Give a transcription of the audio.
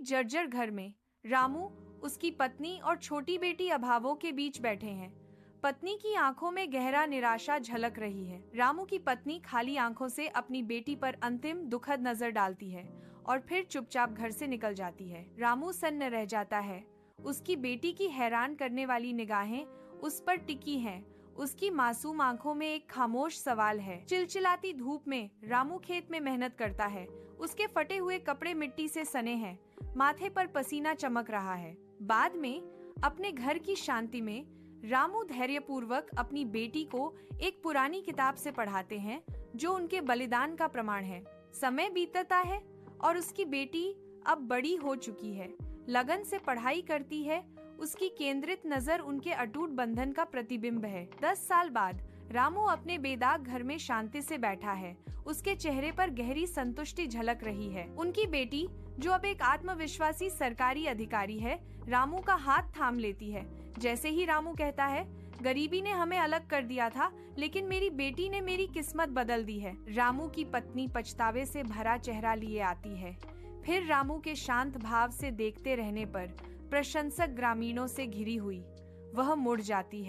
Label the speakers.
Speaker 1: जर्जर घर में रामू, उसकी पत्नी और छोटी बेटी अभावों के बीच बैठे हैं। पत्नी की आंखों में गहरा निराशा झलक रही है। रामू की पत्नी खाली आंखों से अपनी बेटी पर अंतिम दुखद नजर डालती है और फिर चुपचाप घर से निकल जाती है। रामू सन्न रह जाता है। उसकी बेटी की हैरान करने वाली निगाहें उस पर टिकी हैं। उसकी मासूम आंखों में एक खामोश सवाल है। चिलचिलाती धूप में रामू खेत में मेहनत करता है। उसके फटे हुए कपड़े मिट्टी से सने हैं। माथे पर पसीना चमक रहा है। बाद में अपने घर की शांति में रामू धैर्यपूर्वक अपनी बेटी को एक पुरानी किताब से पढ़ाते हैं जो उनके बलिदान का प्रमाण है। समय बीतता है और उसकी बेटी अब बड़ी हो चुकी है, लगन से पढ़ाई करती है। उसकी केंद्रित नजर उनके अटूट बंधन का प्रतिबिंब है। 10 साल बाद रामू अपने बेदाग घर में शांति से बैठा है। उसके चेहरे पर गहरी संतुष्टि झलक रही है। उनकी बेटी, जो अब एक आत्मविश्वासी सरकारी अधिकारी है, रामू का हाथ थाम लेती है। जैसे ही रामू कहता है, गरीबी ने हमें अलग कर दिया था, लेकिन मेरी बेटी ने मेरी किस्मत बदल दी है। रामू की पत्नी पछतावे से भरा चेहरा लिए आती है। फिर रामू के शांत भाव से देखते रहने पर प्रशंसक ग्रामीणों से घिरी हुई वह मुड़ जाती है।